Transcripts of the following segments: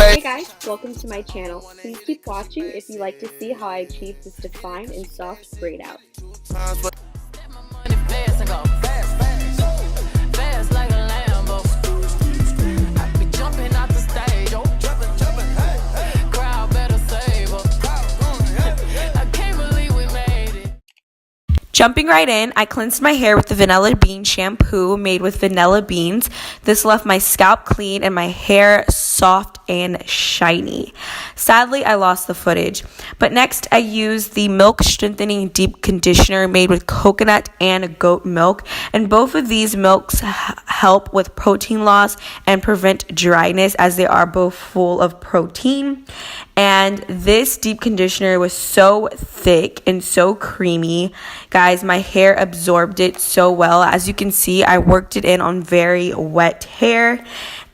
Hey guys, welcome to my channel. Please keep watching if you like to see how I achieve this defined and soft braid out. Jumping right in, I cleansed my hair with the vanilla bean shampoo made with vanilla beans. This left my scalp clean and my hair soft and shiny. Sadly, I lost the footage. But next, I used the Milk Strengthening Deep Conditioner made with coconut and goat milk. And both of these milks help with protein loss and prevent dryness as they are both full of protein. And this deep conditioner was so thick and so creamy. Guys, my hair absorbed it so well. As you can see, I worked it in on very wet hair.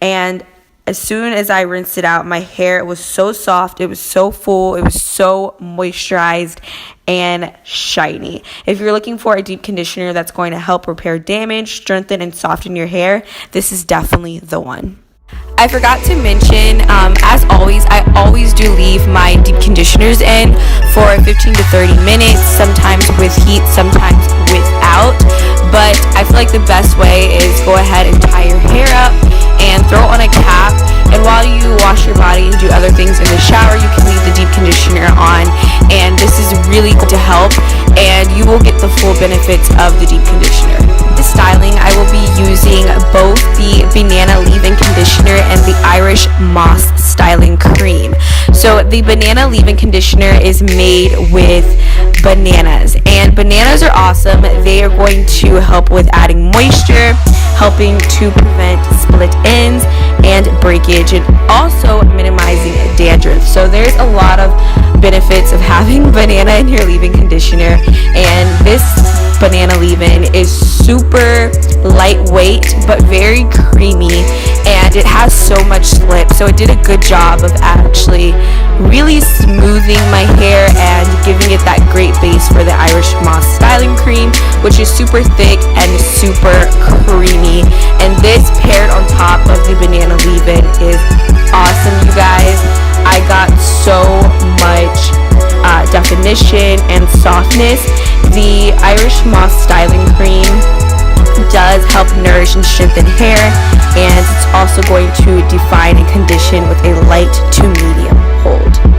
And as soon as I rinsed it out, my hair was so soft, it was so full, it was so moisturized and shiny. If you're looking for a deep conditioner that's going to help repair damage, strengthen, and soften your hair, this is definitely the one. I forgot to mention, as always, I always do leave my deep conditioners in for 15 to 30 minutes, sometimes with heat, sometimes without. But I feel like the best way is go ahead and tie your hair up and throw it on a cap. And while you wash your body and do other things in the shower, you can leave the deep conditioner on. And this is really going to help, and you will get the full benefits of the deep conditioner. The styling, I will be using both the banana leave-in conditioner and the Irish moss styling cream. So the banana leave-in conditioner is made with bananas, and bananas are awesome. They are going to help with adding moisture, helping to prevent split ends and breakage, and also minimizing dandruff. So there's a lot of benefits of having banana in your leave-in conditioner, and this banana leave-in is super lightweight but very creamy, and it has so much slip, so it did a good job of actually really smoothing my hair and giving it that great base for the Irish moss styling cream, which is super thick and super creamy. And this paired on top of the banana leave-in is awesome, you guys. I got so much definition and softness. The Irish moss styling cream does help nourish and strengthen hair, and it's also going to define and condition with a light to medium hold.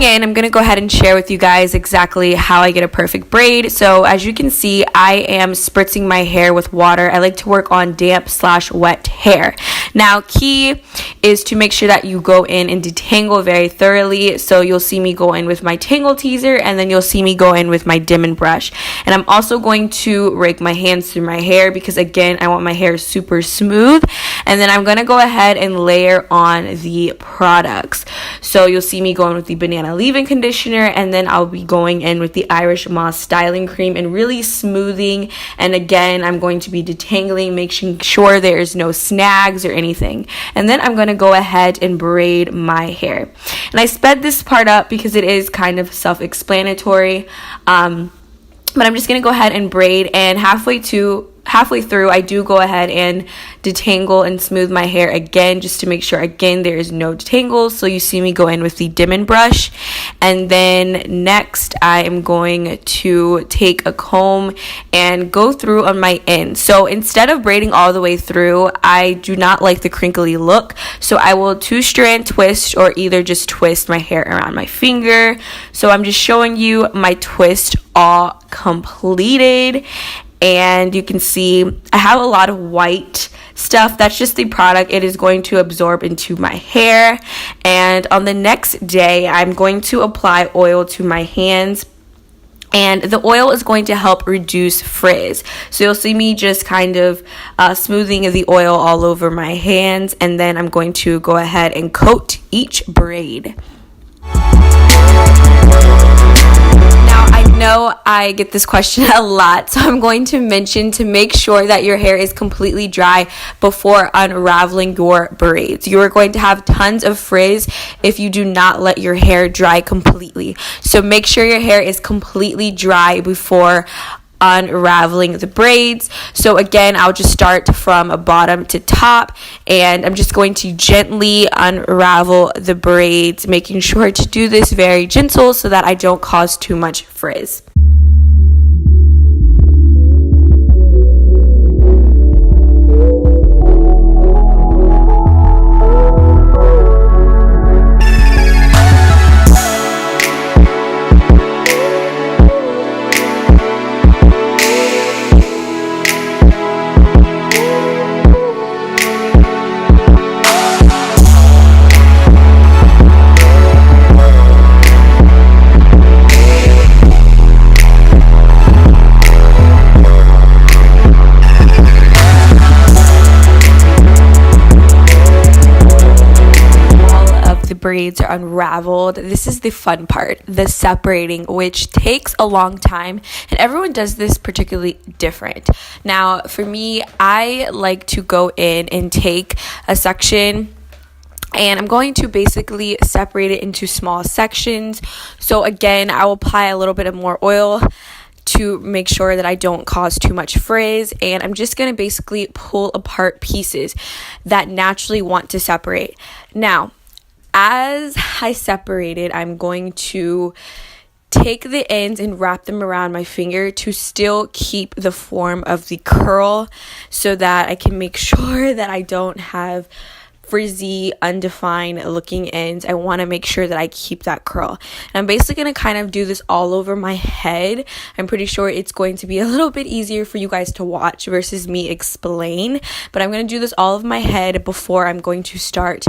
in, I'm going to go ahead and share with you guys exactly how I get a perfect braid. So as you can see, I am spritzing my hair with water. I like to work on damp/wet hair. Now, key is to make sure that you go in and detangle very thoroughly. So you'll see me go in with my Tangle Teezer, and then you'll see me go in with my Denman Brush. And I'm also going to rake my hands through my hair because, again, I want my hair super smooth. And then I'm going to go ahead and layer on the products. So you'll see me going with the banana leave-in conditioner, and then I'll be going in with the Irish Moss styling cream and really smoothing. And again, I'm going to be detangling, making sure there's no snags or anything. And then I'm going to go ahead and braid my hair. And I sped this part up because it is kind of self-explanatory. But I'm just going to go ahead and braid, and halfway through, I do go ahead and detangle and smooth my hair again, just to make sure, again, there is no detangles. So you see me go in with the Denman Brush. And then next, I am going to take a comb and go through on my end. So instead of braiding all the way through, I do not like the crinkly look. So I will 2-strand twist, or either just twist my hair around my finger. So I'm just showing you my twist all completed. And you can see I have a lot of white stuff. That's just the product. It is going to absorb into my hair. And on the next day, I'm going to apply oil to my hands. And the oil is going to help reduce frizz. So you'll see me just kind of smoothing the oil all over my hands. And then I'm going to go ahead and coat each braid. I know I get this question a lot, so I'm going to mention to make sure that your hair is completely dry before unraveling your braids. You are going to have tons of frizz if you do not let your hair dry completely. So make sure your hair is completely dry before unraveling the braids. So again, I'll just start from bottom to top, and I'm just going to gently unravel the braids, making sure to do this very gentle so that I don't cause too much frizz. Braids are unraveled. This is the fun part, the separating, which takes a long time, and everyone does this particularly different. Now, for me, I like to go in and take a section, and I'm going to basically separate it into small sections. So again, I will apply a little bit of more oil to make sure that I don't cause too much frizz, and I'm just going to basically pull apart pieces that naturally want to separate. Now, as I separate it, I'm going to take the ends and wrap them around my finger to still keep the form of the curl, so that I can make sure that I don't have frizzy, undefined looking ends. I want to make sure that I keep that curl. And I'm basically going to kind of do this all over my head. I'm pretty sure it's going to be a little bit easier for you guys to watch versus me explain. But I'm going to do this all over my head before I'm going to start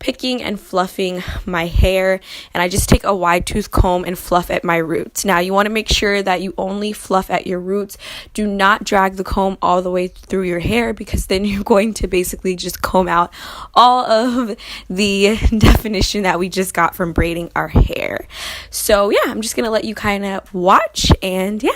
picking and fluffing my hair. And I just take a wide tooth comb and fluff at my roots. Now, you want to make sure that you only fluff at your roots. Do not drag the comb all the way through your hair, because then you're going to basically just comb out all of the definition that we just got from braiding our hair. So yeah, I'm just gonna let you kind of watch, and yeah.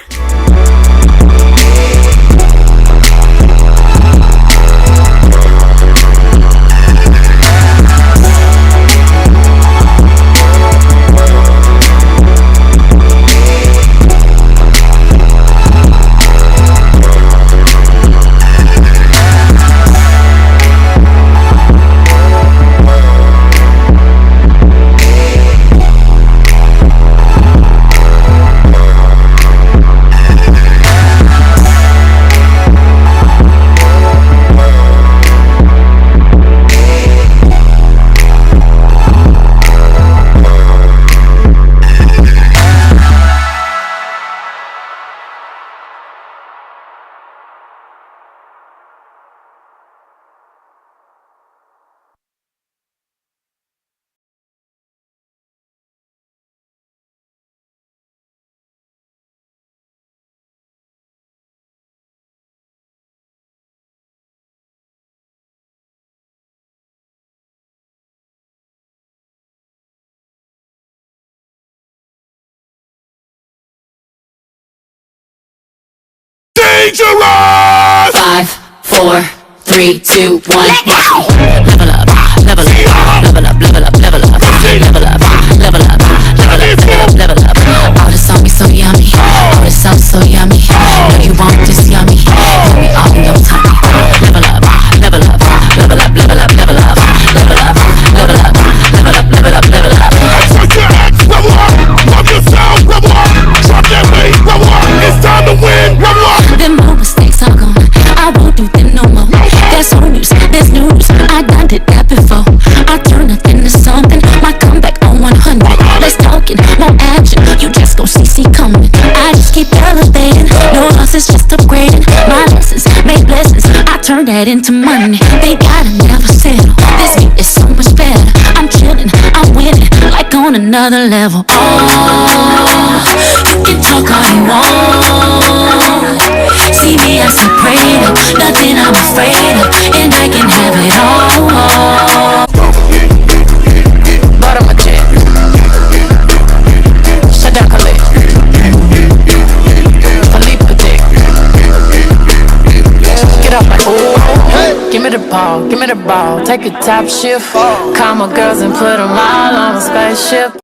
dangerous. 5, 4, 3, 2, 1. Level up, level up, level up, level up, level up, level up, level up, level up. All this on me so yummy, all this sounds so yummy. Know you want this yummy, put me all in your tummy. Level up, level up, level up, level up, level up, level up, level up, level up, level up, level up. Expert your ex, level up. Love yourself, level up. Drop that weight, level up. It's time to win, level up. Them old mistakes are gone, I won't do them no more. There's no news, there's news, I done did that before. I turn nothing to something, my comeback on 100. Less talking, more action, you just gon' see coming. I just keep elevating, no losses, just upgrading. My lessons, make blessings, I turn that into money. They gotta never settle, this beat is so much better. I'm chillin', I'm winning, like on another level. Oh, you can talk all you want. See me as a Braidout, nothing I'm afraid of, and I can have it all. Bottom my jet, shut down Khalid, Philippe Dick. Get off my ooh, give me the ball, give me the ball. Take a top shift, call my girls and put them all on a spaceship.